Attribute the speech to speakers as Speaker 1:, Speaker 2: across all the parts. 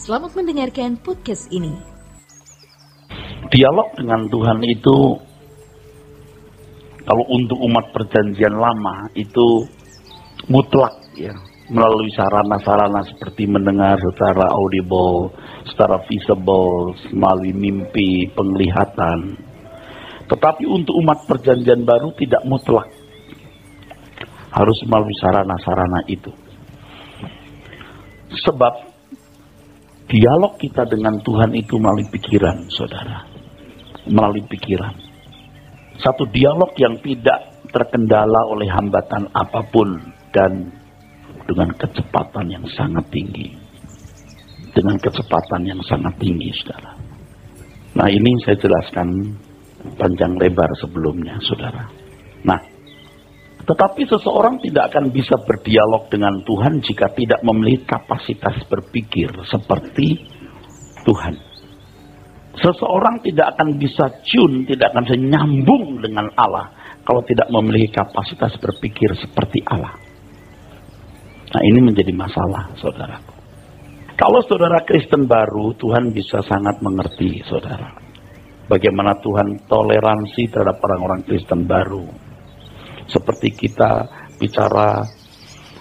Speaker 1: Selamat mendengarkan podcast ini.
Speaker 2: Dialog dengan Tuhan itu, kalau untuk umat perjanjian lama itu mutlak ya, melalui sarana-sarana seperti mendengar secara audible, secara visible, melalui mimpi, penglihatan. Tetapi untuk umat perjanjian baru tidak mutlak, harus melalui sarana-sarana itu. Sebab dialog kita dengan Tuhan itu melalui pikiran, saudara. Melalui pikiran. Satu dialog yang tidak terkendala oleh hambatan apapun dan dengan kecepatan yang sangat tinggi. Dengan kecepatan yang sangat tinggi, saudara. Nah, ini saya jelaskan panjang lebar sebelumnya, saudara. Nah, tetapi seseorang tidak akan bisa berdialog dengan Tuhan jika tidak memiliki kapasitas berpikir seperti Tuhan. Seseorang tidak akan bisa tune, tidak akan bisa nyambung dengan Allah kalau tidak memiliki kapasitas berpikir seperti Allah. Nah, ini menjadi masalah, saudaraku. Kalau saudara Kristen baru, Tuhan bisa sangat mengerti, saudara. Bagaimana Tuhan toleransi terhadap orang-orang Kristen baru. Seperti kita bicara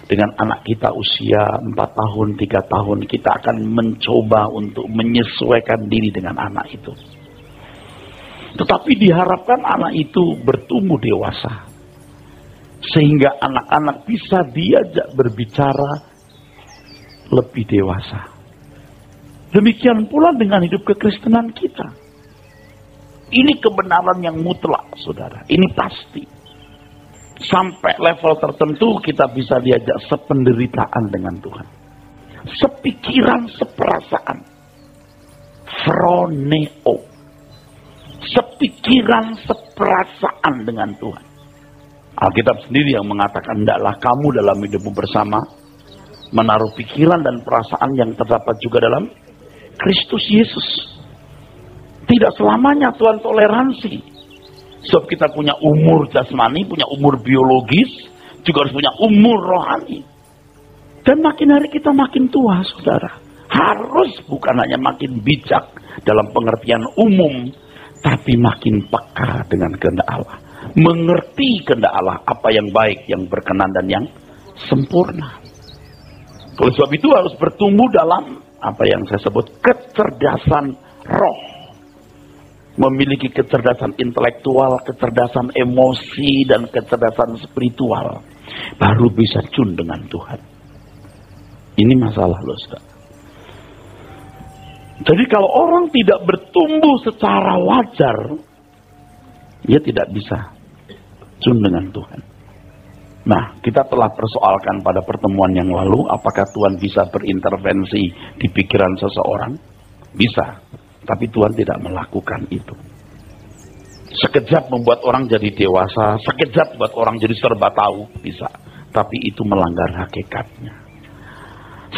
Speaker 2: dengan anak kita usia 4 tahun, 3 tahun, kita akan mencoba untuk menyesuaikan diri dengan anak itu. Tetapi diharapkan anak itu bertumbuh dewasa. Sehingga anak-anak bisa diajak berbicara lebih dewasa. Demikian pula dengan hidup kekristenan kita. Ini kebenaran yang mutlak, saudara. Ini pasti. Sampai level tertentu kita bisa diajak sependeritaan dengan Tuhan. Sepikiran, seperasaan. Phroneo. Sepikiran, seperasaan dengan Tuhan. Alkitab sendiri yang mengatakan, hendaklah kamu dalam hidupmu bersama menaruh pikiran dan perasaan yang terdapat juga dalam Kristus Yesus. Tidak selamanya Tuhan toleransi. Sebab kita punya umur jasmani, punya umur biologis, juga harus punya umur rohani. Dan makin hari kita makin tua, saudara. Harus bukan hanya makin bijak dalam pengertian umum, tapi makin peka dengan kehendak Allah. Mengerti kehendak Allah, apa yang baik, yang berkenan, dan yang sempurna. Oleh sebab itu harus bertumbuh dalam apa yang saya sebut kecerdasan roh. Memiliki kecerdasan intelektual, kecerdasan emosi, dan kecerdasan spiritual. Baru bisa tune dengan Tuhan. Ini masalah loh, saudara. Jadi kalau orang tidak bertumbuh secara wajar, dia tidak bisa tune dengan Tuhan. Nah, kita telah persoalkan pada pertemuan yang lalu, apakah Tuhan bisa berintervensi di pikiran seseorang? Bisa. Tapi Tuhan tidak melakukan itu. Sekejap membuat orang jadi dewasa, sekejap membuat orang jadi serba tahu, bisa. Tapi itu melanggar hakikatnya.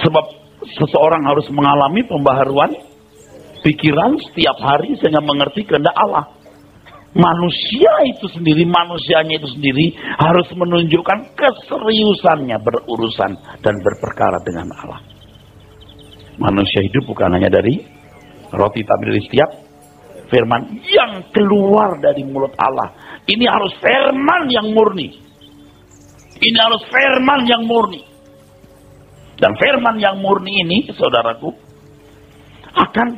Speaker 2: Sebab seseorang harus mengalami pembaharuan pikiran setiap hari sehingga mengerti kehendak Allah. Manusianya itu sendiri harus menunjukkan keseriusannya berurusan dan berperkara dengan Allah. Manusia hidup bukan hanya dari roti, tapi dari setiap firman yang keluar dari mulut Allah. Ini harus firman yang murni. Ini harus firman yang murni. Dan firman yang murni ini, saudaraku, akan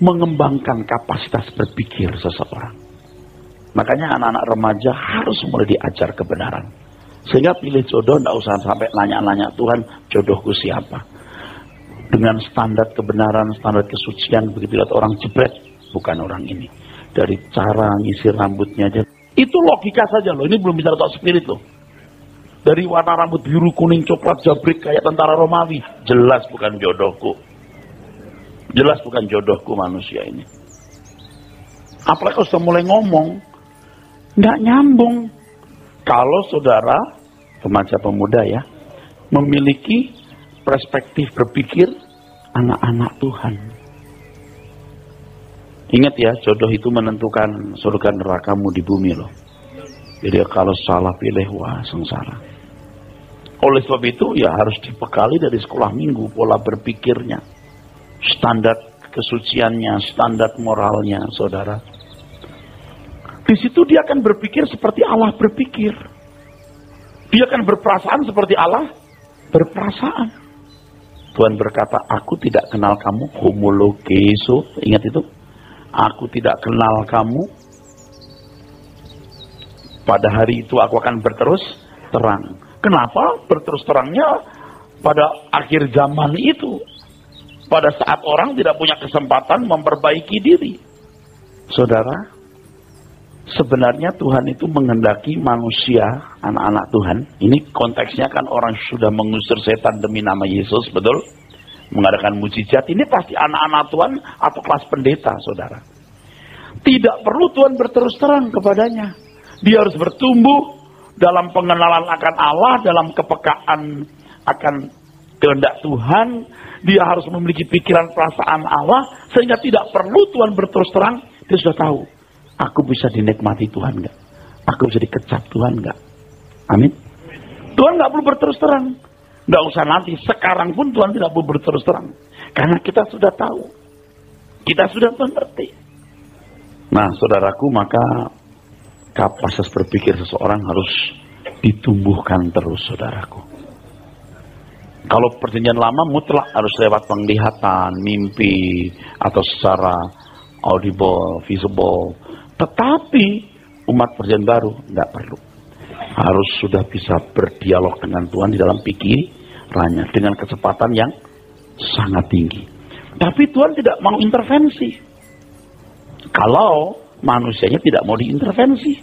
Speaker 2: mengembangkan kapasitas berpikir seseorang. Makanya anak-anak remaja harus mulai diajar kebenaran. Sehingga pilih jodoh, tidak usah sampai nanya-nanya Tuhan, jodohku siapa. Dengan standar kebenaran, standar kesucian, begitu lihat orang jebret, bukan orang ini. Dari cara nyisir rambutnya aja. Itu logika saja loh, ini belum bicara tentang spirit loh. Dari warna rambut biru, kuning, coklat, jabrik kayak tentara Romawi. Jelas bukan jodohku. Jelas bukan jodohku manusia ini. Apalagi kalau sudah mulai ngomong, nggak nyambung. Kalau saudara, remaja pemuda ya, memiliki perspektif berpikir anak-anak Tuhan. Ingat ya, jodoh itu menentukan surga nerakamu di bumi loh. Jadi kalau salah pilih, wah sengsara. Oleh sebab itu ya harus dibekali dari sekolah minggu pola berpikirnya. standar kesuciannya, standar moralnya, saudara. Di situ dia akan berpikir seperti Allah berpikir. Dia akan berperasaan seperti Allah berperasaan. Tuhan berkata, aku tidak kenal kamu, homologezo, ingat itu? Aku tidak kenal kamu. Pada hari itu aku akan berterus terang. Kenapa berterus terangnya pada akhir zaman itu? Pada saat orang tidak punya kesempatan memperbaiki diri. Saudara, sebenarnya Tuhan itu menghendaki manusia, anak-anak Tuhan. Ini konteksnya kan orang sudah mengusir setan demi nama Yesus, betul? Mengadakan mujizat. Ini pasti anak-anak Tuhan atau kelas pendeta, saudara. Tidak perlu Tuhan berterus terang kepadanya. Dia harus bertumbuh dalam pengenalan akan Allah, dalam kepekaan akan kehendak Tuhan. Dia harus memiliki pikiran perasaan Allah, sehingga tidak perlu Tuhan berterus terang. Dia sudah tahu, aku bisa dinikmati Tuhan enggak? Aku bisa dikecap Tuhan enggak? Amin. Tuhan enggak perlu berterus terang. Enggak usah nanti, sekarang pun Tuhan tidak perlu berterus terang. Karena kita sudah tahu. Kita sudah mengerti. Nah, saudaraku, maka kapasitas berpikir seseorang harus ditumbuhkan terus, saudaraku. Kalau perjanjian lama mutlak harus lewat penglihatan, mimpi, atau secara audible, visible. Tetapi umat perjanjian baru nggak perlu. Harus sudah bisa berdialog dengan Tuhan di dalam pikirannya dengan kecepatan yang sangat tinggi. Tapi Tuhan tidak mau intervensi. Kalau manusianya tidak mau diintervensi,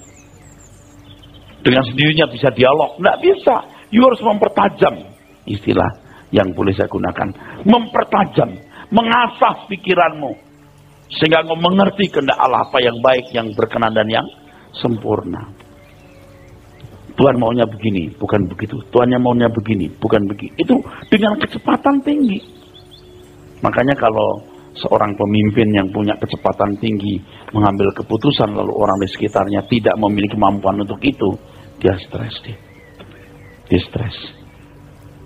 Speaker 2: dengan sendirinya bisa dialog, nggak bisa. You harus mempertajam. Istilah yang boleh saya gunakan, mempertajam, mengasah pikiranmu sehingga engkau mengerti kehendak Allah, apa yang baik, yang berkenan dan yang sempurna. Tuhan maunya begini, bukan begitu. Tuhannya maunya begini, bukan begitu. Itu dengan kecepatan tinggi. Makanya kalau seorang pemimpin yang punya kecepatan tinggi mengambil keputusan, lalu orang di sekitarnya tidak memiliki kemampuan untuk itu, dia stres. Dia stres.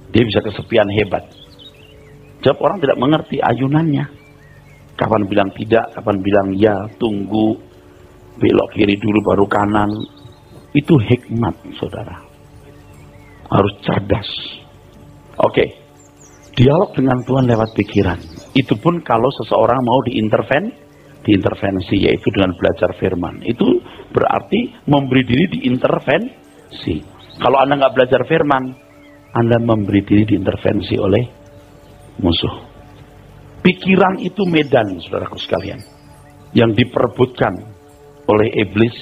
Speaker 2: Dia bisa kesepian hebat. Sebab orang tidak mengerti ayunannya. Kapan bilang tidak, kapan bilang ya, tunggu, belok kiri dulu baru kanan. Itu hikmat, saudara. Harus cerdas. Oke. Dialog dengan Tuhan lewat pikiran. Itu pun kalau seseorang mau diintervensi, yaitu dengan belajar firman. Itu berarti memberi diri diintervensi. Kalau Anda nggak belajar firman, Anda memberi diri diintervensi oleh musuh. Pikiran itu medan, saudaraku sekalian, yang diperebutkan oleh iblis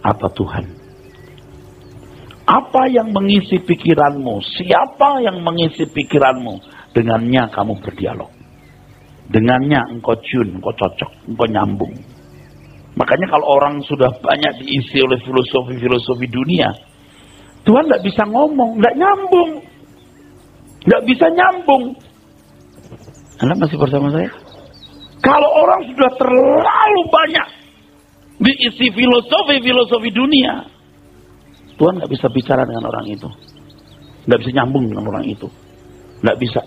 Speaker 2: atau Tuhan. Apa yang mengisi pikiranmu? Siapa yang mengisi pikiranmu? Dengannya kamu berdialog. Dengannya engkau tune, engkau cocok, engkau nyambung. Makanya kalau orang sudah banyak diisi oleh filosofi-filosofi dunia, Tuhan nggak bisa ngomong, nggak nyambung, nggak bisa nyambung. Anda masih bersama saya? Kalau orang sudah terlalu banyak diisi filosofi dunia, Tuhan nggak bisa bicara dengan orang itu, nggak bisa nyambung dengan orang itu, nggak bisa.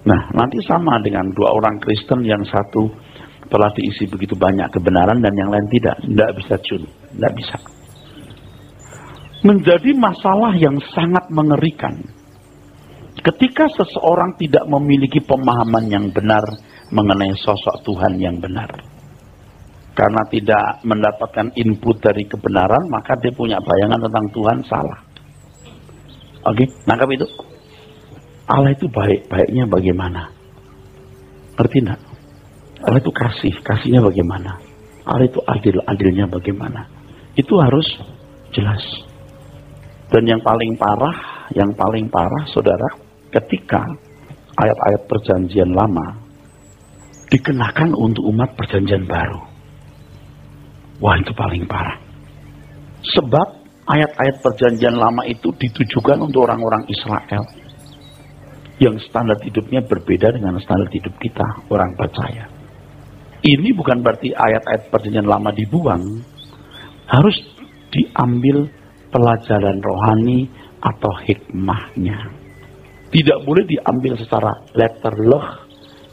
Speaker 2: Nah, nanti sama dengan dua orang Kristen, yang satu telah diisi begitu banyak kebenaran dan yang lain tidak, nggak bisa tune, nggak bisa. Menjadi masalah yang sangat mengerikan ketika seseorang tidak memiliki pemahaman yang benar mengenai sosok Tuhan yang benar. Karena tidak mendapatkan input dari kebenaran, maka dia punya bayangan tentang Tuhan salah. Oke, nangkap itu? Allah itu baik-baiknya bagaimana? Ngerti enggak? Allah itu kasihnya bagaimana? Allah itu adilnya bagaimana? Itu harus jelas. Dan yang paling parah, saudara, ketika ayat-ayat perjanjian lama dikenakan untuk umat perjanjian baru. Wah, itu paling parah. Sebab ayat-ayat perjanjian lama itu ditujukan untuk orang-orang Israel yang standar hidupnya berbeda dengan standar hidup kita, orang percaya. Ini bukan berarti ayat-ayat perjanjian lama dibuang. Harus diambil pelajaran rohani atau hikmahnya. Tidak boleh diambil secara letterleh,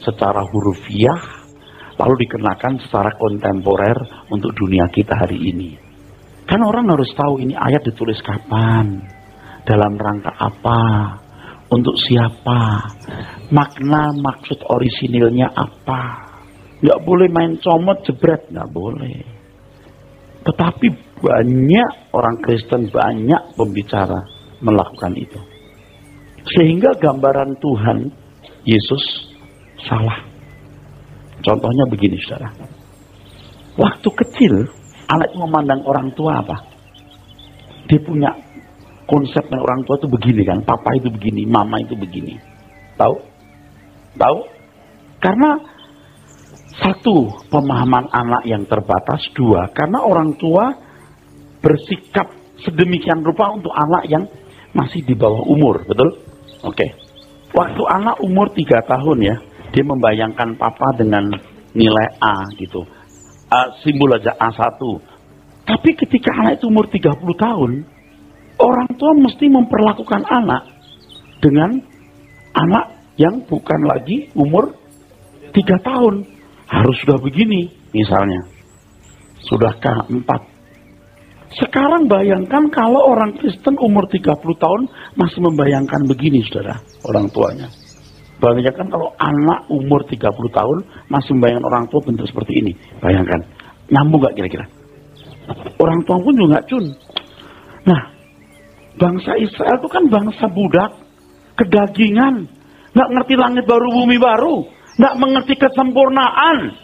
Speaker 2: secara hurufiah, lalu dikenakan secara kontemporer untuk dunia kita hari ini. Kan orang harus tahu ini ayat ditulis kapan, dalam rangka apa, untuk siapa, makna maksud orisinilnya apa. Nggak boleh main comot jebret, nggak boleh. Tetapi banyak orang Kristen, banyak pembicara melakukan itu. Sehingga gambaran Tuhan Yesus salah. Contohnya begini, saudara. Waktu kecil, anak itu memandang orang tua apa? Dia punya konsep orang tua itu begini kan. Papa itu begini, mama itu begini. Tahu? Tahu? Karena satu, pemahaman anak yang terbatas. Dua, karena orang tua bersikap sedemikian rupa untuk anak yang masih di bawah umur. Betul? Oke. Waktu anak umur 3 tahun ya, dia membayangkan papa dengan nilai A gitu. Simbol aja A1. Tapi ketika anak itu umur 30 tahun, orang tua mesti memperlakukan anak dengan anak yang bukan lagi umur 3 tahun. Harus sudah begini, misalnya. Sudahkah 4? Sekarang bayangkan kalau orang Kristen umur 30 tahun masih membayangkan begini, saudara, orang tuanya. Bayangkan kalau anak umur 30 tahun masih membayangkan orang tua bentuk seperti ini. Bayangkan, nyambung gak kira-kira? Orang tua pun juga cun. Nah, bangsa Israel itu kan bangsa budak, kedagingan, gak ngerti langit baru, bumi baru, gak mengerti kesempurnaan.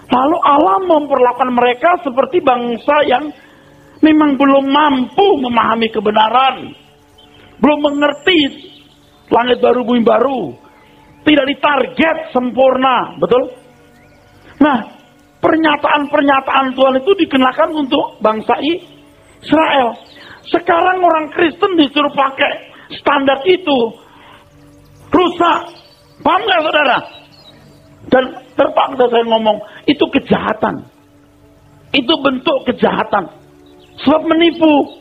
Speaker 2: Lalu Allah memperlakukan mereka seperti bangsa yang memang belum mampu memahami kebenaran, belum mengerti langit baru, bumi baru, tidak ditarget sempurna, betul? Nah, pernyataan-pernyataan Tuhan itu dikenakan untuk bangsa Israel. Sekarang orang Kristen disuruh pakai standar itu, rusak. Paham nggak, saudara? Dan terpaksa saya ngomong, itu kejahatan. Itu bentuk kejahatan. Sebab menipu.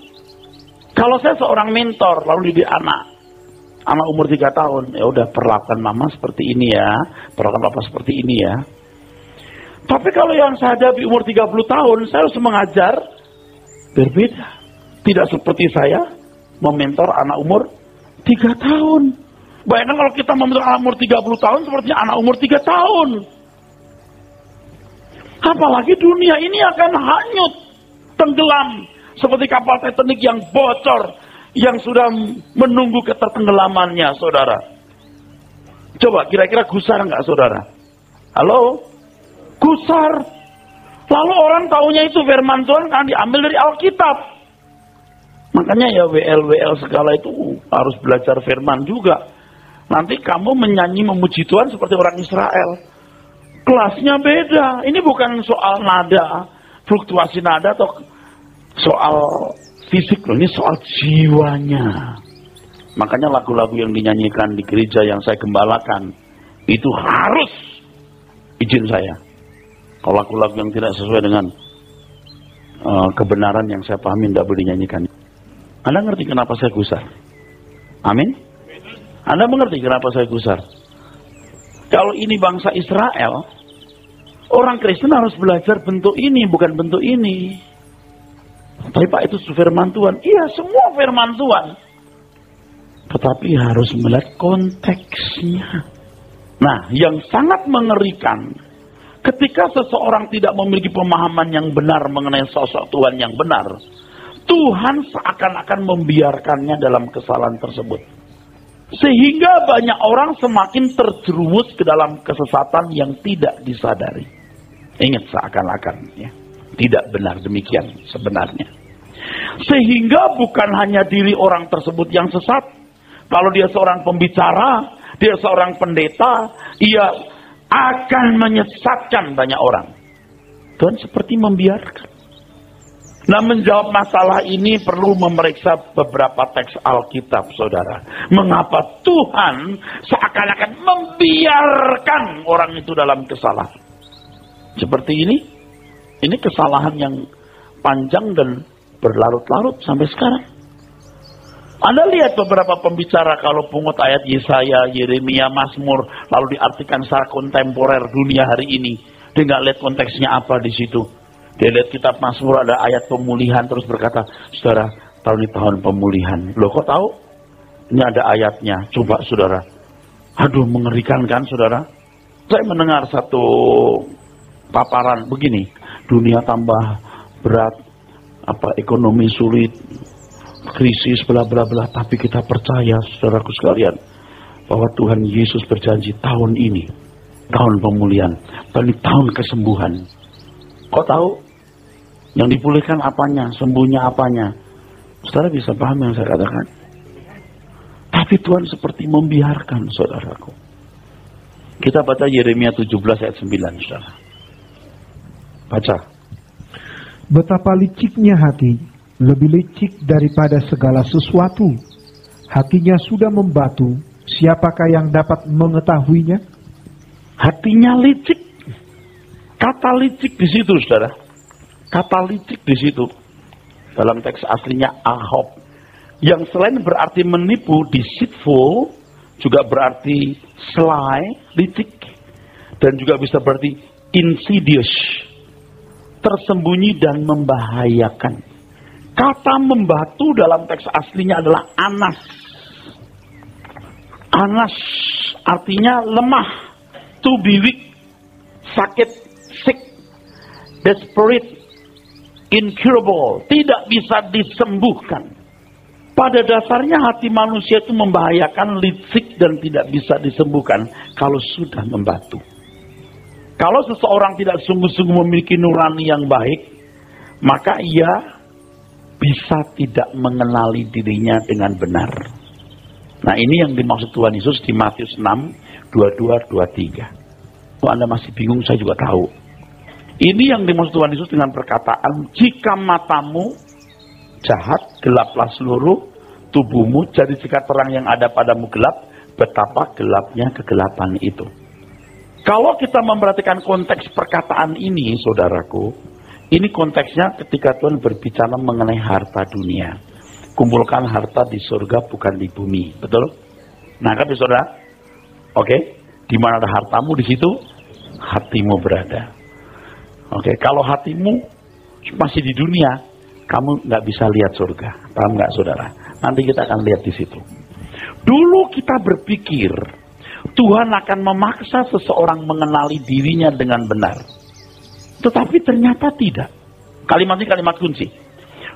Speaker 2: Kalau saya seorang mentor lalu didik anak umur 3 tahun, ya udah perlakukan mama seperti ini ya, perlakukan papa seperti ini ya. Tapi kalau yang saya hadapi umur 30 tahun, saya harus mengajar berbeda. Tidak seperti saya mementor anak umur 3 tahun. Bayangkan kalau kita mementor anak umur 30 tahun seperti anak umur 3 tahun. Apalagi dunia ini akan hanyut, tenggelam seperti kapal Titanic yang bocor, yang sudah menunggu ketertenggelamannya, saudara. Coba kira-kira gusar nggak, saudara? Halo? Gusar. Lalu orang taunya itu firman Tuhan kan diambil dari Alkitab. Makanya ya WL segala itu harus belajar firman juga. Nanti kamu menyanyi memuji Tuhan seperti orang Israel. Kelasnya beda. Ini bukan soal nada, fluktuasi nada atau soal fisik loh, ini soal jiwanya. Makanya lagu-lagu yang dinyanyikan di gereja yang saya gembalakan itu harus izin saya. Kalau lagu-lagu yang tidak sesuai dengan kebenaran yang saya pahami tidak boleh dinyanyikan. Anda ngerti kenapa saya gusar? Amin? Anda mengerti kenapa saya gusar? Kalau ini bangsa Israel, orang Kristen harus belajar bentuk ini, bukan bentuk ini. Tapi Pak, itu firman Tuhan. Iya, semua firman Tuhan. Tetapi harus melihat konteksnya. Nah, yang sangat mengerikan, ketika seseorang tidak memiliki pemahaman yang benar mengenai sosok Tuhan yang benar, Tuhan seakan-akan membiarkannya dalam kesalahan tersebut. Sehingga banyak orang semakin terjerumus ke dalam kesesatan yang tidak disadari. Ingat, seakan-akan ya. Tidak benar demikian sebenarnya. Sehingga bukan hanya diri orang tersebut yang sesat. Kalau dia seorang pembicara, dia seorang pendeta, ia akan menyesatkan banyak orang. Tuhan seperti membiarkan. Nah, menjawab masalah ini perlu memeriksa beberapa teks Alkitab, saudara. Mengapa Tuhan seakan-akan membiarkan orang itu dalam kesalahan? Seperti ini. Ini kesalahan yang panjang dan berlarut-larut sampai sekarang. Anda lihat beberapa pembicara kalau pungut ayat Yesaya, Yeremia, Mazmur, lalu diartikan secara kontemporer dunia hari ini. Dia nggak lihat konteksnya apa di situ. Dia lihat kitab Mazmur ada ayat pemulihan terus berkata, saudara, tahun ini tahun pemulihan. Loh kok tahu? Ini ada ayatnya. Coba saudara. Aduh, mengerikan kan saudara? Saya mendengar satu paparan begini. Dunia tambah berat, ekonomi sulit, krisis, bla bla bla, tapi kita percaya, saudaraku sekalian, bahwa Tuhan Yesus berjanji tahun ini, tahun pemulihan, ini tahun kesembuhan. Kau tahu? Yang dipulihkan apanya, sembuhnya apanya? Saudara bisa paham yang saya katakan? Tapi Tuhan seperti membiarkan, saudaraku. Kita baca Yeremia 17 ayat 9, saudara. Baca.
Speaker 3: Betapa liciknya hati, lebih licik daripada segala sesuatu. Hatinya sudah membatu, siapakah yang dapat mengetahuinya?
Speaker 2: Hatinya licik. Kata licik di situ, saudara. Kata licik di situ. Dalam teks aslinya ahop. Yang selain berarti menipu, deceitful, juga berarti sly, licik. Dan juga bisa berarti insidious, tersembunyi dan membahayakan. Kata membatu dalam teks aslinya adalah anas. Anas artinya lemah, to be weak, sakit, sick, desperate, incurable, tidak bisa disembuhkan. Pada dasarnya hati manusia itu membahayakan, licik dan tidak bisa disembuhkan kalau sudah membatu. Kalau seseorang tidak sungguh-sungguh memiliki nurani yang baik, maka ia bisa tidak mengenali dirinya dengan benar. Nah, ini yang dimaksud Tuhan Yesus di Matius 6, 22-23. Kalau Anda masih bingung, saya juga tahu. Ini yang dimaksud Tuhan Yesus dengan perkataan, jika matamu jahat, gelaplah seluruh tubuhmu, jadi jika terang yang ada padamu gelap, betapa gelapnya kegelapan itu. Kalau kita memperhatikan konteks perkataan ini, saudaraku, ini konteksnya ketika Tuhan berbicara mengenai harta dunia. Kumpulkan harta di surga, bukan di bumi. Betul? Nangkap ya saudara? Oke? Di mana ada hartamu, di situ hatimu berada. Oke? Kalau hatimu masih di dunia, kamu nggak bisa lihat surga. Paham nggak saudara? Nanti kita akan lihat di situ. Dulu kita berpikir Tuhan akan memaksa seseorang mengenali dirinya dengan benar. Tetapi ternyata tidak. Kalimat ini kalimat kunci.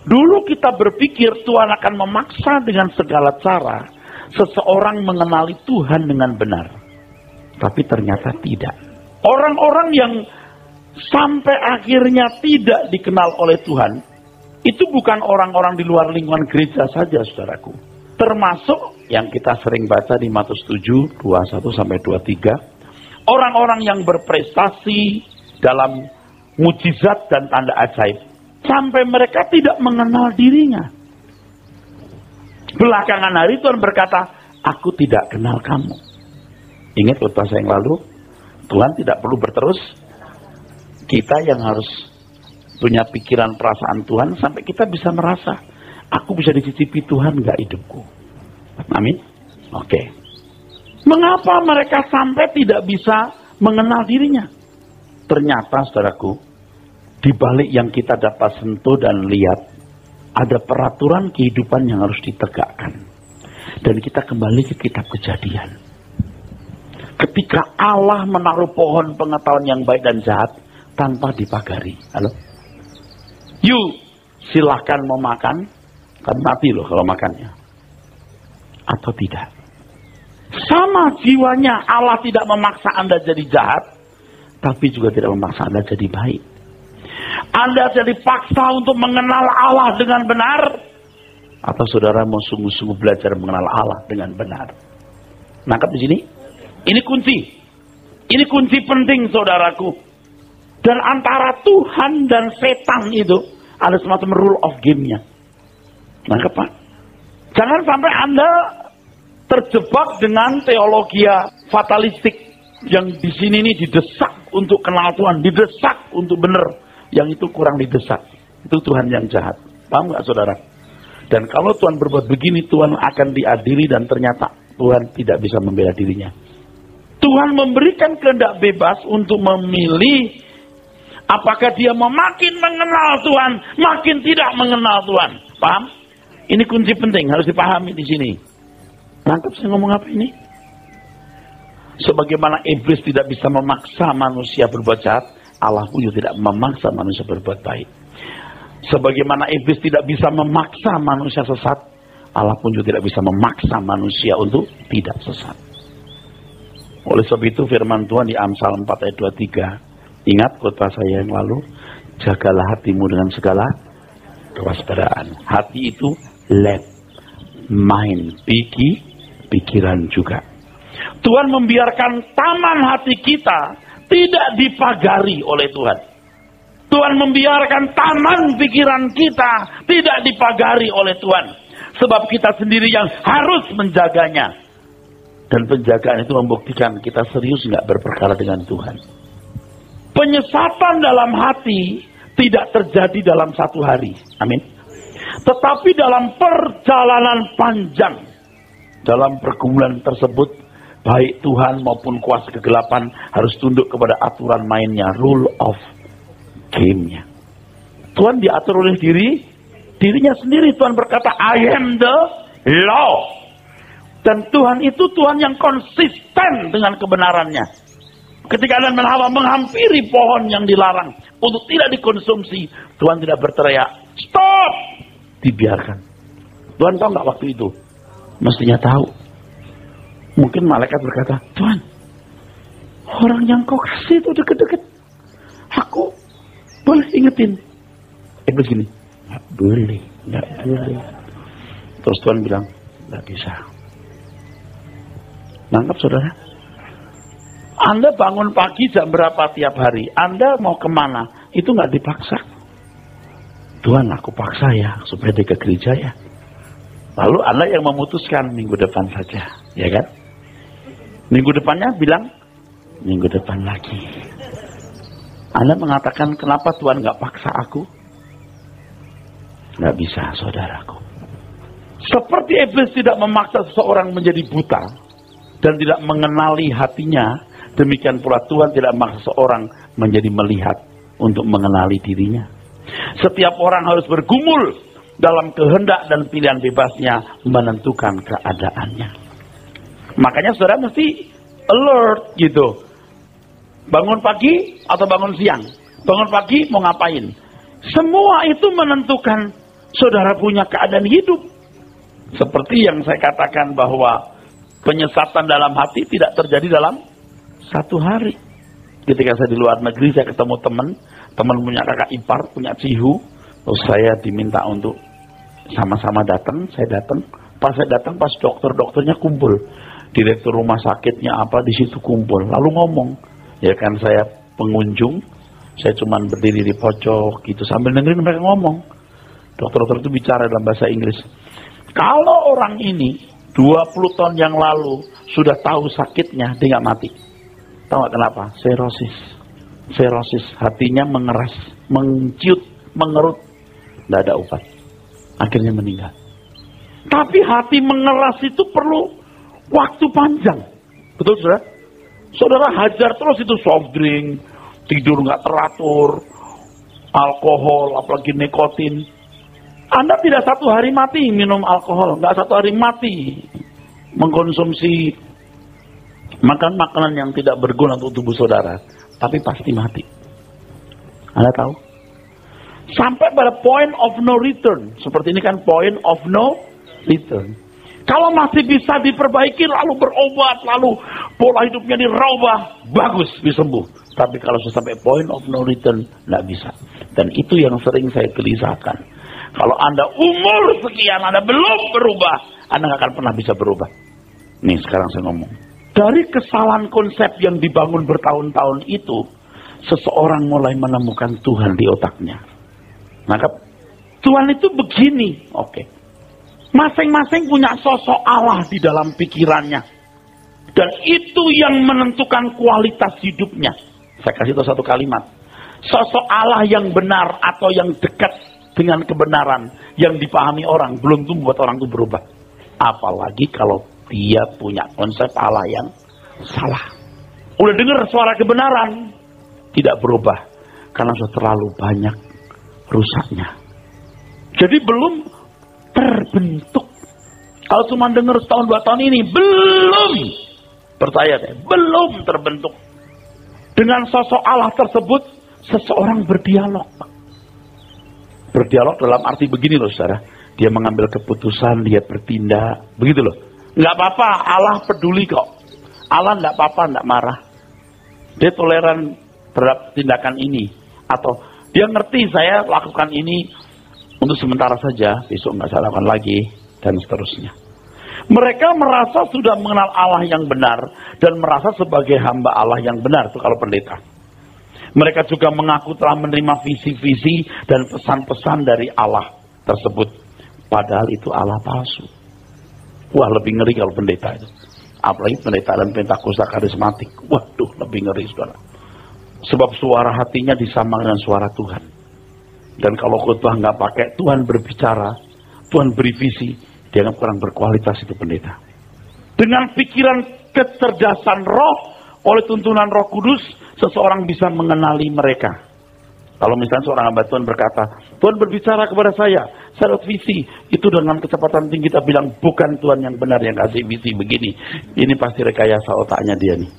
Speaker 2: Dulu kita berpikir Tuhan akan memaksa dengan segala cara seseorang mengenali Tuhan dengan benar. Tapi ternyata tidak. Orang-orang yang sampai akhirnya tidak dikenal oleh Tuhan, itu bukan orang-orang di luar lingkungan gereja saja, saudaraku. Termasuk yang kita sering baca di Matius 7, 21-23. Orang-orang yang berprestasi dalam mujizat dan tanda ajaib. Sampai mereka tidak mengenal dirinya. Belakangan hari Tuhan berkata, aku tidak kenal kamu. Ingat khotbah yang lalu, Tuhan tidak perlu berterus. Kita yang harus punya pikiran perasaan Tuhan sampai kita bisa merasa, aku bisa dicicipi Tuhan nggak hidupku. Amin. Oke. Mengapa mereka sampai tidak bisa mengenal dirinya? Ternyata saudaraku, di balik yang kita dapat sentuh dan lihat, ada peraturan kehidupan yang harus ditegakkan. Dan kita kembali ke kitab Kejadian. Ketika Allah menaruh pohon pengetahuan yang baik dan jahat tanpa dipagari. Halo? You silahkan mau makan, kan mati loh kalau makannya. Atau tidak. Sama jiwanya, Allah tidak memaksa Anda jadi jahat, tapi juga tidak memaksa Anda jadi baik. Anda jadi paksa untuk mengenal Allah dengan benar, atau saudara mau sungguh-sungguh belajar mengenal Allah dengan benar. Nangkap di sini? Ini kunci. Ini kunci penting, saudaraku. Dan antara Tuhan dan setan itu ada semacam rule of game-nya. Nangkep, Pak? Jangan sampai Anda terjebak dengan teologi fatalistik yang di sini ini didesak untuk kenal Tuhan, didesak untuk benar. Yang itu kurang didesak. Itu Tuhan yang jahat. Paham nggak saudara? Dan kalau Tuhan berbuat begini, Tuhan akan diadili dan ternyata Tuhan tidak bisa membela dirinya. Tuhan memberikan kehendak bebas untuk memilih apakah dia mau makin mengenal Tuhan, makin tidak mengenal Tuhan. Paham? Ini kunci penting, harus dipahami di sini. Nangkep saya ngomong apa ini? Sebagaimana iblis tidak bisa memaksa manusia berbuat jahat, Allah pun juga tidak memaksa manusia berbuat baik. Sebagaimana iblis tidak bisa memaksa manusia sesat, Allah pun juga tidak bisa memaksa manusia untuk tidak sesat. Oleh sebab itu firman Tuhan di Amsal 4 ayat 23, ingat khotbah saya yang lalu, jagalah hatimu dengan segala kewaspadaan. Hati itu lab, mind, pikiran juga. Tuhan membiarkan taman hati kita tidak dipagari oleh Tuhan. Tuhan membiarkan taman pikiran kita tidak dipagari oleh Tuhan. Sebab kita sendiri yang harus menjaganya. Dan penjagaan itu membuktikan kita serius nggak berperkara dengan Tuhan. Penyesatan dalam hati tidak terjadi dalam satu hari. Amin. Tetapi dalam perjalanan panjang, dalam pergumulan tersebut, baik Tuhan maupun kuasa kegelapan harus tunduk kepada aturan mainnya, rule of game-nya. Tuhan diatur oleh dirinya sendiri. Tuhan berkata, I am the law. Dan Tuhan itu Tuhan yang konsisten dengan kebenarannya. Ketika Adam dan Hawa menghampiri pohon yang dilarang untuk tidak dikonsumsi, Tuhan tidak berteriak, stop! Dibiarkan. Tuhan tahu nggak waktu itu? Mestinya tahu. Mungkin malaikat berkata, Tuhan, orang yang kau kasih itu deket-deket. Aku boleh ingetin. Iblis gini, nggak boleh. Terus Tuhan bilang, nggak bisa. Nangkap saudara? Anda bangun pagi jam berapa tiap hari? Anda mau kemana? Itu nggak dipaksa. Tuhan, aku paksa ya, supaya dia ke gereja ya. Lalu Anda yang memutuskan minggu depan saja, ya kan? Minggu depannya bilang, minggu depan lagi. Anda mengatakan, kenapa Tuhan nggak paksa aku? Nggak bisa, saudaraku. Seperti iblis tidak memaksa seseorang menjadi buta dan tidak mengenali hatinya, demikian pula Tuhan tidak memaksa seseorang menjadi melihat untuk mengenali dirinya. Setiap orang harus bergumul dalam kehendak dan pilihan bebasnya menentukan keadaannya. Makanya saudara mesti alert gitu. Bangun pagi atau bangun siang. Bangun pagi mau ngapain. Semua itu menentukan saudara punya keadaan hidup. Seperti yang saya katakan bahwa penyesatan dalam hati tidak terjadi dalam satu hari. Ketika saya di luar negeri, saya ketemu teman punya kakak ipar, punya cihu. Terus saya diminta untuk sama-sama datang, saya datang. Pas saya datang, pas dokternya kumpul. Direktur rumah sakitnya apa, di situ kumpul. Lalu ngomong. Ya kan saya pengunjung, saya cuma berdiri di pojok gitu. Sambil dengerin mereka ngomong. Dokter-dokter itu bicara dalam bahasa Inggris. Kalau orang ini 20 tahun yang lalu sudah tahu sakitnya, dia nggak mati. Tahu nggak kenapa? Serosis, hatinya mengeras, menciut, mengerut, nggak ada obat, akhirnya meninggal. Tapi hati mengeras itu perlu waktu panjang, betul saudara? Saudara hajar terus itu soft drink, tidur nggak teratur, alkohol, apalagi nikotin. Anda tidak satu hari mati minum alkohol, nggak satu hari mati mengkonsumsi makanan yang tidak berguna untuk tubuh saudara, tapi pasti mati. Anda tahu? Sampai pada point of no return. Seperti ini kan point of no return. Kalau masih bisa diperbaiki, lalu berobat, lalu pola hidupnya dirubah, bagus, disembuh. Tapi kalau sudah sampai point of no return, nggak bisa. Dan itu yang sering saya gelisahkan. Kalau Anda umur sekian, Anda belum berubah, Anda nggak akan pernah bisa berubah. Nih sekarang saya ngomong. Dari kesalahan konsep yang dibangun bertahun-tahun itu, seseorang mulai menemukan Tuhan di otaknya. Maka Tuhan itu begini, oke. Masing-masing punya sosok Allah di dalam pikirannya. Dan itu yang menentukan kualitas hidupnya. Saya kasih tahu satu kalimat. Sosok Allah yang benar atau yang dekat dengan kebenaran yang dipahami orang, belum tentu membuat orang itu berubah. Apalagi kalau dia punya konsep Allah yang salah. Udah dengar suara kebenaran, tidak berubah karena sudah terlalu banyak rusaknya. Jadi belum terbentuk. Kalau cuma dengar setahun 2 tahun ini, belum, percaya deh, belum terbentuk. Dengan sosok Allah tersebut, seseorang berdialog. Berdialog dalam arti begini loh saudara, dia mengambil keputusan, dia bertindak, begitu loh. Nggak apa-apa, Allah peduli kok. Allah nggak apa-apa, nggak marah. Dia toleran terhadap tindakan ini. Atau dia ngerti saya lakukan ini untuk sementara saja, besok nggak saya lakukan lagi, dan seterusnya. Mereka merasa sudah mengenal Allah yang benar dan merasa sebagai hamba Allah yang benar, itu kalau pendeta. Mereka juga mengaku telah menerima visi-visi dan pesan-pesan dari Allah tersebut. Padahal itu Allah palsu. Wah, lebih ngeri kalau pendeta itu. Apalagi pendeta dan pentakosta karismatik. Waduh, lebih ngeri saudara. Sebab suara hatinya disamakan dengan suara Tuhan. Dan kalau khotbah nggak pakai, Tuhan berbicara, Tuhan beri visi, dia akan kurang berkualitas itu pendeta. Dengan pikiran kecerdasan roh, oleh tuntunan Roh Kudus, seseorang bisa mengenali mereka. Kalau misalnya seorang hamba Tuhan berkata, Tuhan berbicara kepada saya lihat visi, itu dengan kecepatan tinggi kita bilang, bukan Tuhan yang benar yang kasih visi begini. Ini pasti rekayasa otaknya dia nih.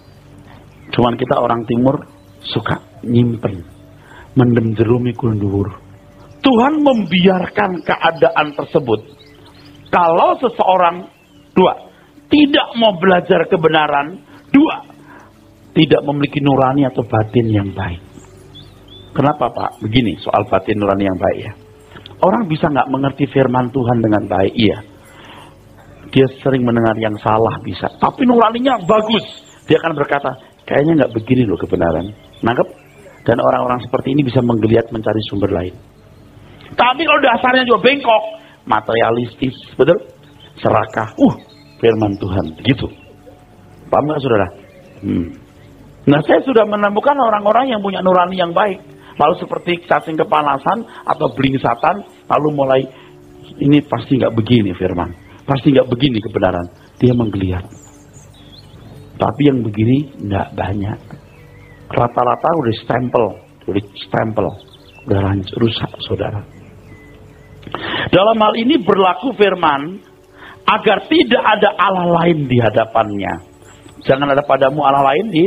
Speaker 2: Cuman kita orang timur suka nyimpen, mendem jerumi kundur. Tuhan membiarkan keadaan tersebut. Kalau seseorang, 2, tidak mau belajar kebenaran, 2, tidak memiliki nurani atau batin yang baik. Kenapa Pak? Begini soal batin nurani yang baik ya. Orang bisa nggak mengerti firman Tuhan dengan baik, iya. Dia sering mendengar yang salah bisa, tapi nuraninya bagus. Dia akan berkata, kayaknya nggak begini loh kebenaran. Nangkep? Dan orang-orang seperti ini bisa menggeliat mencari sumber lain. Tapi kalau dasarnya juga bengkok, materialistis, betul? Serakah, firman Tuhan, gitu. Paham nggak saudara? Nah, saya sudah menemukan orang-orang yang punya nurani yang baik. Lalu seperti cacing kepanasan atau blingsatan, lalu mulai, ini pasti nggak begini firman. Pasti nggak begini kebenaran. Dia menggeliat. Tapi yang begini nggak banyak. Rata-rata udah stempel. Udah rusak saudara. Dalam hal ini berlaku firman, agar tidak ada Allah lain di hadapannya. Jangan ada padamu Allah lain di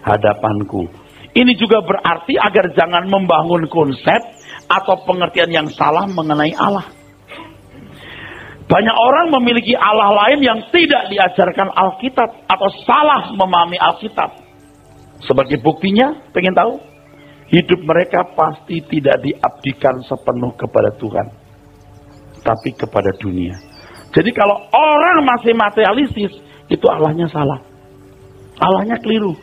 Speaker 2: hadapanku. Ini juga berarti agar jangan membangun konsep atau pengertian yang salah mengenai Allah. Banyak orang memiliki Allah lain yang tidak diajarkan Alkitab atau salah memahami Alkitab. Sebagai buktinya, pengen tahu? Hidup mereka pasti tidak diabdikan sepenuh kepada Tuhan, tapi kepada dunia. Jadi kalau orang masih materialistis, itu Allahnya salah. Allahnya keliru.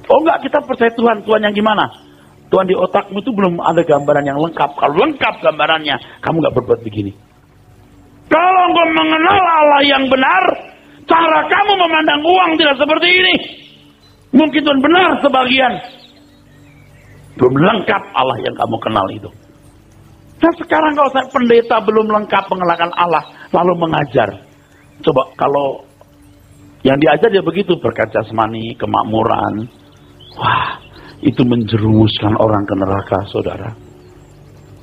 Speaker 2: Oh enggak, kita percaya Tuhan. Tuhan yang gimana? Tuhan di otakmu itu belum ada gambaran yang lengkap. Kalau lengkap gambarannya, kamu nggak berbuat begini. Kalau engkau mengenal Allah yang benar, cara kamu memandang uang tidak seperti ini. Mungkin Tuhan benar sebagian. Belum lengkap Allah yang kamu kenal itu. Dan sekarang kalau saya pendeta belum lengkap mengenalkan Allah, lalu mengajar. Coba kalau yang diajar dia begitu, berkat jasmani, kemakmuran. Wah, itu menjerumuskan orang ke neraka, saudara.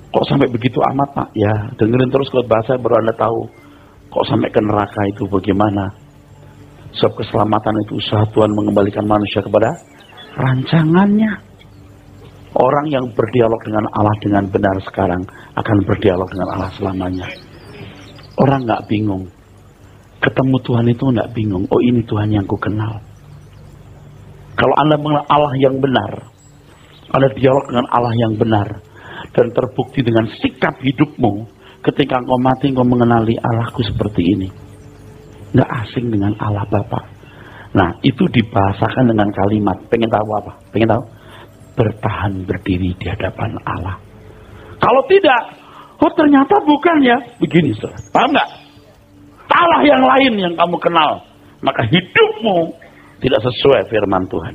Speaker 2: Kok sampai begitu amat, Pak? Ya, dengerin terus kalau bahasa baru Anda tahu. Kok sampai ke neraka itu bagaimana? Sebab keselamatan itu usaha Tuhan mengembalikan manusia kepada rancangannya. Orang yang berdialog dengan Allah dengan benar sekarang akan berdialog dengan Allah selamanya. Orang nggak bingung. Ketemu Tuhan itu nggak bingung. Oh, ini Tuhan yang ku kenal. Kalau Anda mengenal Allah yang benar, Anda dialog dengan Allah yang benar, dan terbukti dengan sikap hidupmu, ketika engkau mati, engkau mengenali Allahku seperti ini. Nggak asing dengan Allah Bapa. Nah, itu dibahasakan dengan kalimat. Pengen tahu apa? Pengen tahu? Bertahan berdiri di hadapan Allah. Kalau tidak, oh ternyata bukan ya. Begini, saudara. Paham nggak? Allah yang lain yang kamu kenal, maka hidupmu tidak sesuai firman Tuhan.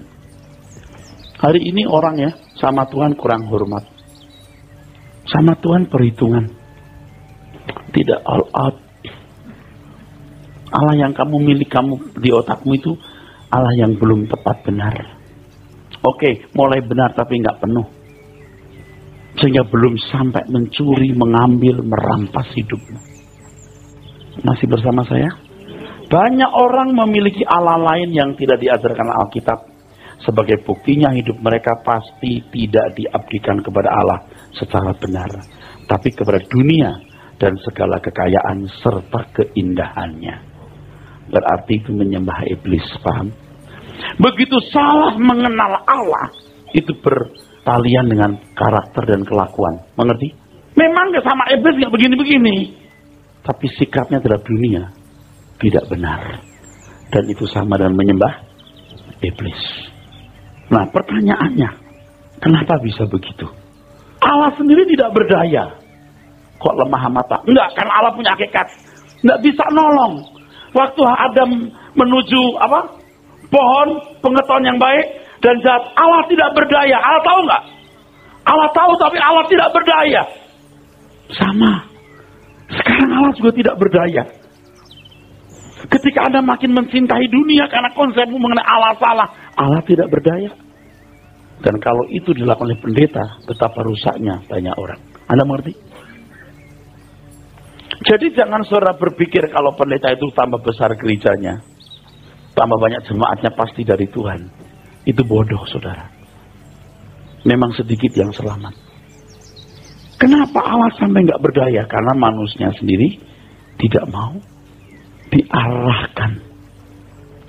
Speaker 2: Hari ini orang ya sama Tuhan kurang hormat. Sama Tuhan perhitungan. Tidak all out. Allah yang kamu milik kamu di otakmu itu Allah yang belum tepat benar. Oke, mulai benar tapi nggak penuh. Sehingga belum sampai mencuri, mengambil, merampas hidupmu. Masih bersama saya? Banyak orang memiliki Allah lain yang tidak diajarkan Alkitab. Sebagai buktinya hidup mereka pasti tidak diabdikan kepada Allah secara benar. Tapi kepada dunia dan segala kekayaan serta keindahannya. Berarti itu menyembah iblis, paham? Begitu salah mengenal Allah, itu bertalian dengan karakter dan kelakuan. Mengerti? Memang sama iblis gak begini-begini. Tapi sikapnya terhadap dunia tidak benar. Dan itu sama dengan menyembah iblis. Nah pertanyaannya, kenapa bisa begitu? Allah sendiri tidak berdaya. Kok lemah mata? Enggak, kan Allah punya hakikat. Enggak bisa nolong. Waktu Adam menuju pohon pengetahuan yang baik dan jahat, Allah tidak berdaya. Allah tahu nggak? Allah tahu tapi Allah tidak berdaya. Sama. Sekarang Allah juga tidak berdaya. Ketika Anda makin mencintai dunia karena konsepmu mengenai Allah salah, Allah tidak berdaya. Dan kalau itu dilakukan oleh pendeta, betapa rusaknya banyak orang. Anda mengerti? Jadi jangan saudara berpikir kalau pendeta itu tambah besar gerejanya, tambah banyak jemaatnya pasti dari Tuhan. Itu bodoh saudara. Memang sedikit yang selamat. Kenapa Allah sampai nggak berdaya? Karena manusia sendiri tidak mau diarahkan,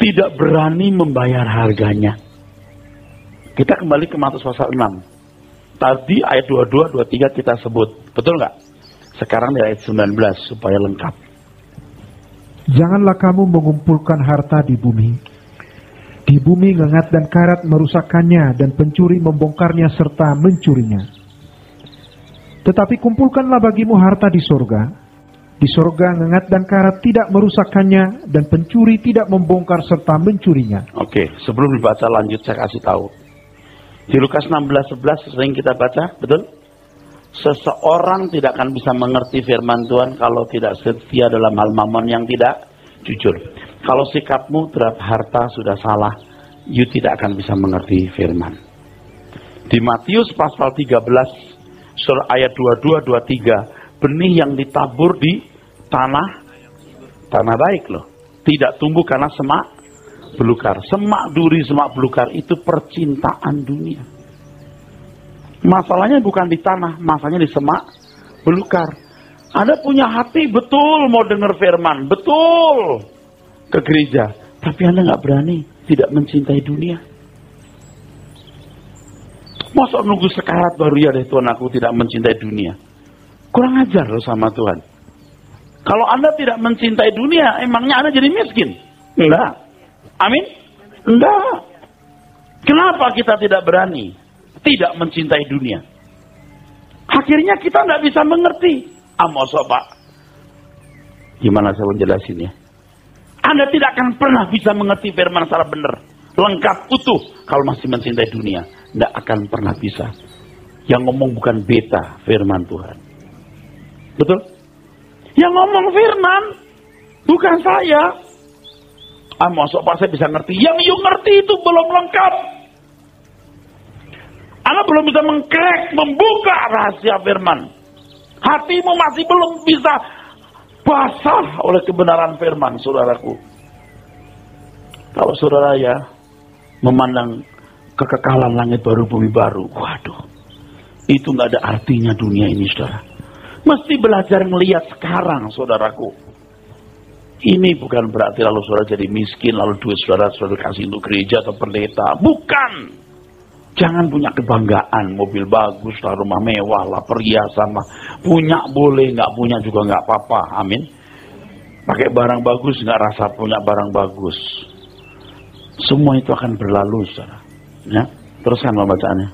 Speaker 2: tidak berani membayar harganya. Kita kembali ke Matius pasal 6. Tadi ayat 22, 23 kita sebut, betul nggak? Sekarang di ayat 19 supaya lengkap.
Speaker 3: Janganlah kamu mengumpulkan harta di bumi. Di bumi ngengat dan karat merusakkannya dan pencuri membongkarnya serta mencurinya. Tetapi kumpulkanlah bagimu harta di sorga. Di sorga ngengat dan karat tidak merusakkannya dan pencuri tidak membongkar serta mencurinya.
Speaker 2: Oke, sebelum dibaca lanjut saya kasih tahu. Di Lukas 16:11 sering kita baca, betul? Seseorang tidak akan bisa mengerti firman Tuhan kalau tidak setia dalam hal mamon yang tidak jujur. Kalau sikapmu terhadap harta sudah salah, you tidak akan bisa mengerti firman. Di Matius pasal 13, surah ayat 22-23, benih yang ditabur di tanah baik loh. Tidak tumbuh karena semak belukar. Semak duri, semak belukar itu percintaan dunia. Masalahnya bukan di tanah, masalahnya di semak belukar. Anda punya hati betul mau dengar firman, betul ke gereja, tapi Anda nggak berani, tidak mencintai dunia. Masa nunggu sekarat baru ya deh Tuhan aku tidak mencintai dunia. Kurang ajar loh sama Tuhan. Kalau Anda tidak mencintai dunia, emangnya Anda jadi miskin? Enggak. Amin? Enggak. Kenapa kita tidak berani? Tidak mencintai dunia. Akhirnya kita tidak bisa mengerti. Pak. Gimana saya menjelasin ya? Anda tidak akan pernah bisa mengerti firman secara benar. Lengkap, utuh. Kalau masih mencintai dunia. Tidak akan pernah bisa. Yang ngomong bukan beta firman Tuhan. Betul? Yang ngomong firman. Bukan saya. Pak saya bisa ngerti. Yang you ngerti itu belum lengkap. Anda belum bisa mengkrek, membuka rahasia firman. Hatimu masih belum bisa basah oleh kebenaran firman, saudaraku. Kalau saudara ya memandang kekekalan langit baru, bumi baru, waduh, itu nggak ada artinya dunia ini, saudara. Mesti belajar melihat sekarang, saudaraku. Ini bukan berarti lalu saudara jadi miskin, lalu duit saudara kasih untuk gereja atau pendeta. Bukan. Jangan punya kebanggaan, mobil bagus lah, rumah mewah lah, perhiasan lah. Punya boleh, nggak punya juga nggak apa-apa. Amin. Pakai barang bagus, nggak rasa punya barang bagus. Semua itu akan berlalu, saudara. Ya, teruskan bacaannya.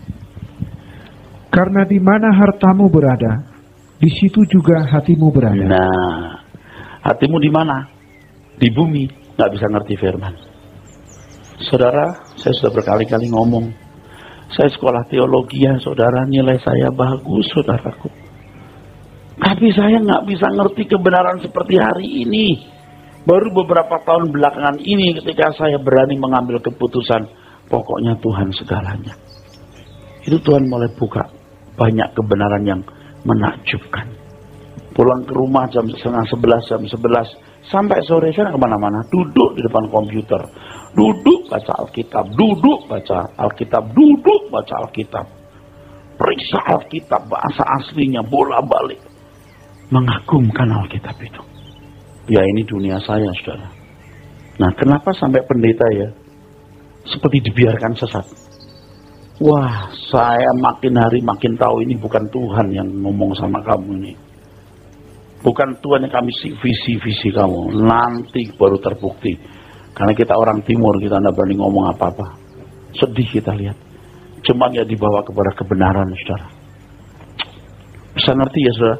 Speaker 3: Karena di mana hartamu berada, di situ juga hatimu berada.
Speaker 2: Nah, hatimu di mana? Di bumi, nggak bisa ngerti firman. Saudara, saya sudah berkali-kali ngomong. Saya sekolah teologi ya saudara, nilai saya bagus saudaraku. Tapi saya nggak bisa ngerti kebenaran seperti hari ini. Baru beberapa tahun belakangan ini ketika saya berani mengambil keputusan, pokoknya Tuhan segalanya. Itu Tuhan mulai buka banyak kebenaran yang menakjubkan. Pulang ke rumah jam 10:30, jam 11, sampai sore saya kemana-mana, duduk di depan komputer, duduk baca Alkitab, duduk baca Alkitab, duduk baca Alkitab, periksa Alkitab bahasa aslinya, bola-balik, mengagumkan Alkitab itu. Ya ini dunia saya, saudara. Nah, kenapa sampai pendeta ya seperti dibiarkan sesat? Wah, saya makin hari makin tahu ini bukan Tuhan yang ngomong sama kamu ini. Bukan Tuhan yang kami visi-visi kamu. Nanti baru terbukti. Karena kita orang timur, kita tidak berani ngomong apa-apa. Sedih kita lihat. Cuma ya dibawa kepada kebenaran, saudara. Bisa ngerti ya, saudara?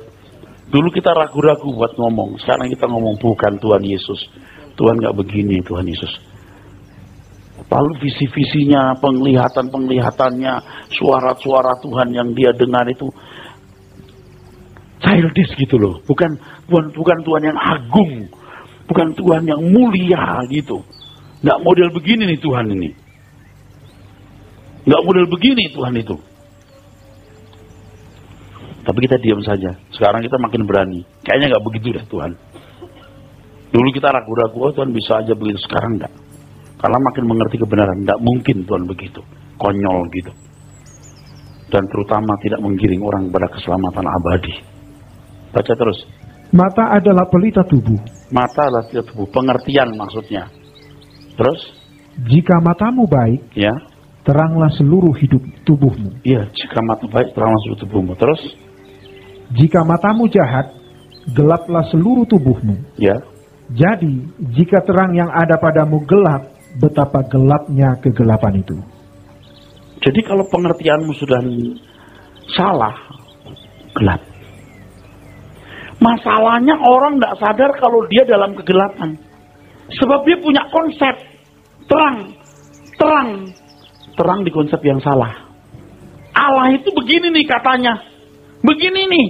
Speaker 2: Dulu kita ragu-ragu buat ngomong. Sekarang kita ngomong bukan Tuhan Yesus. Tuhan gak begini, Tuhan Yesus. Lalu visi-visinya, penglihatan-penglihatannya, suara-suara Tuhan yang dia dengar itu childish gitu loh. Bukan Tuhan yang agung. Bukan Tuhan yang mulia gitu. Nggak model begini nih Tuhan ini. Nggak model begini Tuhan itu. Tapi kita diam saja. Sekarang kita makin berani. Kayaknya nggak begitu deh Tuhan. Dulu kita ragu-ragu, oh Tuhan bisa aja begitu. Sekarang enggak. Karena makin mengerti kebenaran. Nggak mungkin Tuhan begitu. Konyol gitu. Dan terutama tidak menggiring orang pada keselamatan abadi. Baca terus.
Speaker 3: Mata adalah pelita tubuh.
Speaker 2: Mata adalah pelita tubuh. Pengertian maksudnya. Terus?
Speaker 3: Jika matamu baik,
Speaker 2: ya,
Speaker 3: teranglah seluruh hidup tubuhmu.
Speaker 2: Iya, jika mata baik, teranglah seluruh tubuhmu. Terus?
Speaker 3: Jika matamu jahat, gelaplah seluruh tubuhmu.
Speaker 2: Ya.
Speaker 3: Jadi, jika terang yang ada padamu gelap, betapa gelapnya kegelapan itu.
Speaker 2: Jadi kalau pengertianmu sudah salah, gelap. Masalahnya orang tidak sadar kalau dia dalam kegelapan. Sebab dia punya konsep terang di konsep yang salah. Allah itu begini nih katanya. Begini nih.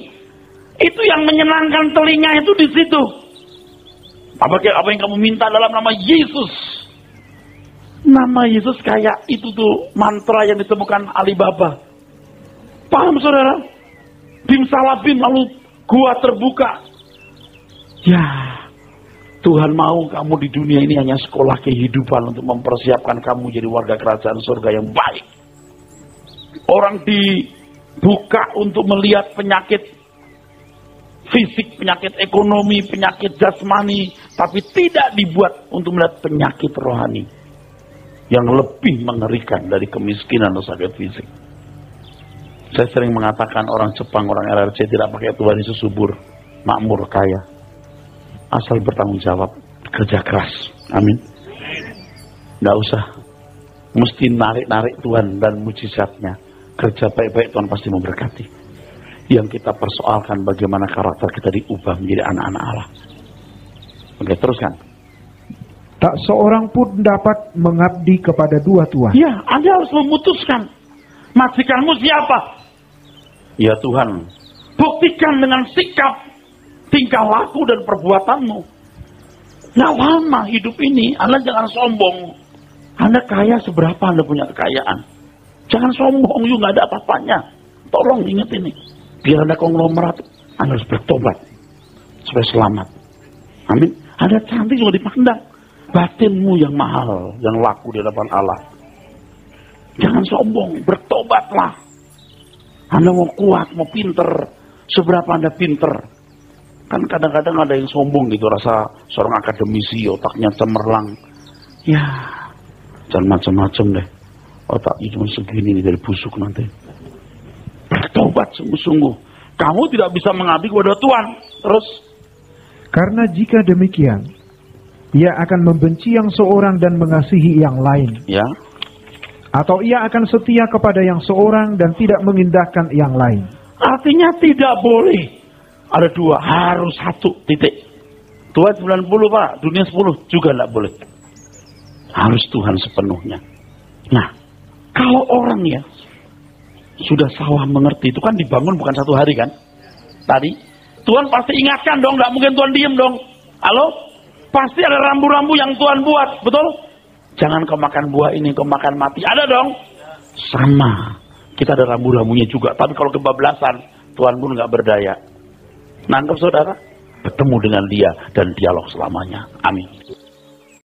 Speaker 2: Itu yang menyenangkan telinga itu di situ. Apa yang kamu minta dalam nama Yesus? Nama Yesus kayak itu tuh mantra yang ditemukan Alibaba. Paham saudara? Bim salah bim lalu gua terbuka. Ya, Tuhan mau kamu di dunia ini hanya sekolah kehidupan untuk mempersiapkan kamu jadi warga kerajaan surga yang baik. Orang dibuka untuk melihat penyakit fisik, penyakit ekonomi, penyakit jasmani, tapi tidak dibuat untuk melihat penyakit rohani yang lebih mengerikan dari kemiskinan atau sakit fisik. Saya sering mengatakan orang Jepang, orang RRC tidak pakai Tuhan Yesus subur, makmur, kaya. Asal bertanggung jawab, kerja keras. Amin. Nggak usah mesti narik-narik Tuhan dan mujizatnya. Kerja baik-baik Tuhan pasti memberkati. Yang kita persoalkan bagaimana karakter kita diubah menjadi anak-anak Allah. Oke, teruskan.
Speaker 3: Tak seorang pun dapat mengabdi kepada dua tuan.
Speaker 2: Ya, Anda harus memutuskan. Majikanmu siapa? Ya Tuhan. Buktikan dengan sikap, tingkah laku dan perbuatanmu. Nggak lama hidup ini. Anda jangan sombong. Anda kaya seberapa Anda punya kekayaan. Jangan sombong, you nggak ada apa-apanya. Tolong ingat ini. Biar Anda konglomerat, Anda harus bertobat supaya selamat. Amin. Anda cantik juga dipandang. Batinmu yang mahal, yang laku di hadapan Allah. Jangan sombong, bertobatlah. Anda mau kuat, mau pinter. Seberapa Anda pinter. Kan kadang-kadang ada yang sombong gitu, rasa seorang akademisi, otaknya cemerlang. Ya, jangan macam-macam deh. Otaknya cuma segini nih, dari busuk nanti. Bertobat sungguh-sungguh. Kamu tidak bisa mengabdi kepada Tuhan. Terus?
Speaker 3: Karena jika demikian, ia akan membenci yang seorang dan mengasihi yang lain.
Speaker 2: Ya.
Speaker 3: Atau ia akan setia kepada yang seorang dan tidak mengindahkan yang lain.
Speaker 2: Artinya tidak boleh. Ada dua, harus satu, titik. Tuhan 90 Pak, dunia 10 juga tidak boleh. Harus Tuhan sepenuhnya. Nah, kalau orang ya sudah salah mengerti, itu kan dibangun bukan satu hari kan? Tadi Tuhan pasti ingatkan dong, nggak mungkin Tuhan diem dong. Halo? Pasti ada rambu-rambu yang Tuhan buat, betul? Jangan kau makan buah ini, kau makan mati. Ada dong? Sama. Kita ada rambu-rambunya juga. Tapi kalau kebablasan, Tuhan pun nggak berdaya. Nangkep saudara? Bertemu dengan dia dan dialog selamanya. Amin.